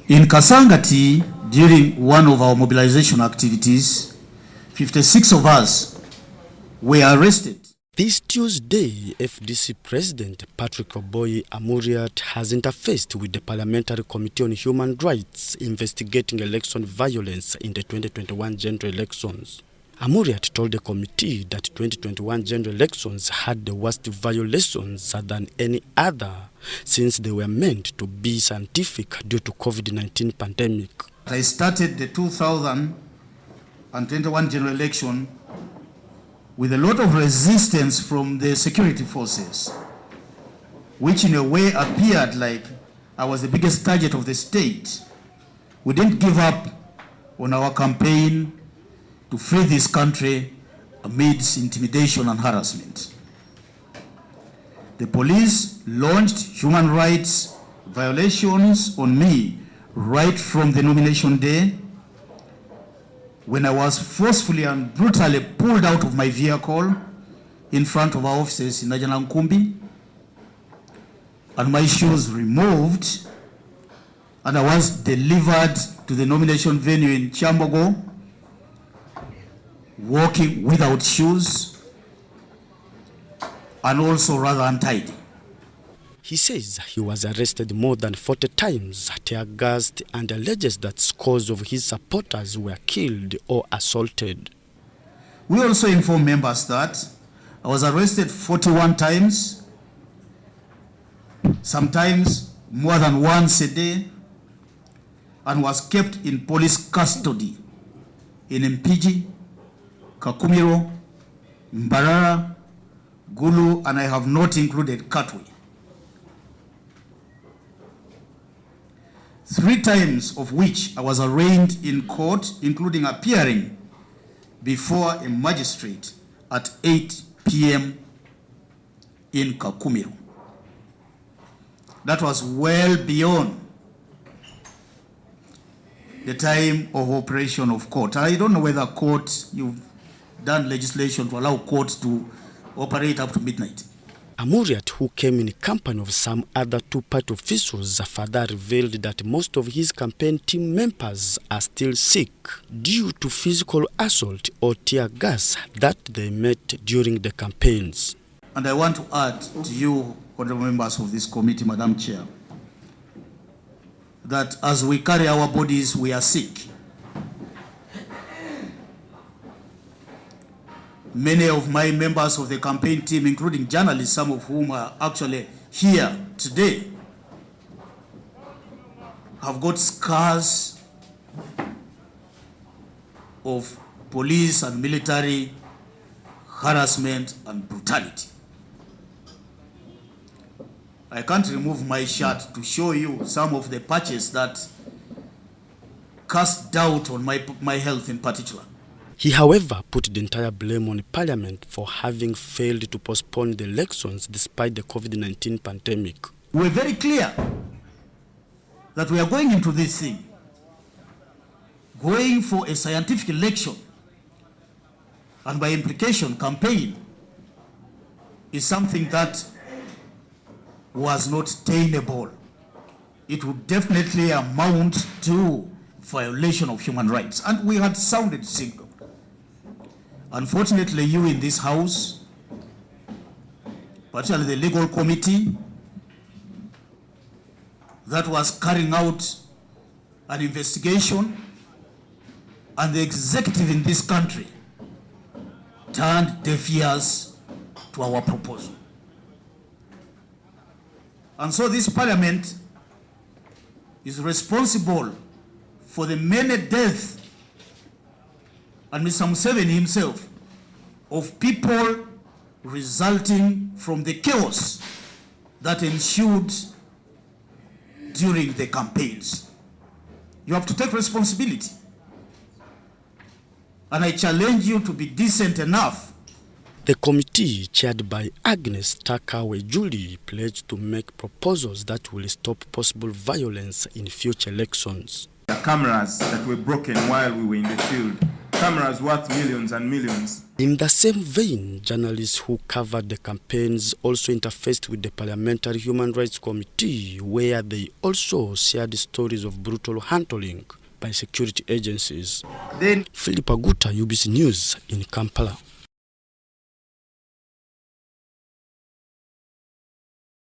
In Kasangati, during one of our mobilization activities, 56 of us were arrested. This Tuesday, FDC President Patrick Oboyi Amuriat has interfaced with the Parliamentary Committee on Human Rights investigating election violence in the 2021 general elections. Amuriat told the committee that 2021 general elections had the worst violations than any other since they were meant to be scientific due to COVID-19 pandemic. I started the 2021 general election with a lot of resistance from the security forces, which in a way appeared like I was the biggest target of the state. We didn't give up on our campaign to free this country amidst intimidation and harassment. The police launched human rights violations on me right from the nomination day, when I was forcefully and brutally pulled out of my vehicle in front of our offices in Najanankumbi, and my shoes removed, and I was delivered to the nomination venue in Chambogo, walking without shoes and also rather untidy. He says he was arrested more than 40 times, tear-gassed, and alleges that scores of his supporters were killed or assaulted. We also inform members that I was arrested 41 times, sometimes more than once a day, and was kept in police custody in Mpiji, Kakumiro, Mbarara, Gulu, and I have not included Katwe. 3 times of which I was arraigned in court, including appearing before a magistrate at 8 p.m. in Kakumiro. That was well beyond the time of operation of court. I don't know whether court, you've done legislation to allow courts to operate up to midnight. Amuriat, who came in company of some other 2 party officials, further revealed that most of his campaign team members are still sick due to physical assault or tear gas that they met during the campaigns. And I want to add to you, honorable members of this committee, Madam Chair, that as we carry our bodies, we are sick. Many of my members of the campaign team, including journalists, some of whom are actually here today, have got scars of police and military harassment and brutality. I can't remove my shirt to show you some of the patches that cast doubt on my health in particular. He, however, put the entire blame on Parliament for having failed to postpone the elections despite the COVID-19 pandemic. We're very clear that we are going into this thing, going for a scientific election, and by implication, campaign is something that was not tenable. It would definitely amount to violation of human rights, and we had sounded signal. Unfortunately, you in this house, particularly the legal committee that was carrying out an investigation, and the executive in this country turned deaf ears to our proposal. And so this parliament is responsible for the many deaths, and Mr. Museveni himself, of people resulting from the chaos that ensued during the campaigns. You have to take responsibility. And I challenge you to be decent enough. The committee, chaired by Agnes Takawe-Julie, pledged to make proposals that will stop possible violence in future elections. The cameras that were broken while we were in the field cameras worth millions and millions. In the same vein, journalists who covered the campaigns also interfaced with the Parliamentary Human Rights Committee, where they also shared stories of brutal handling by security agencies. Then Philip Aguta, UBC News in Kampala.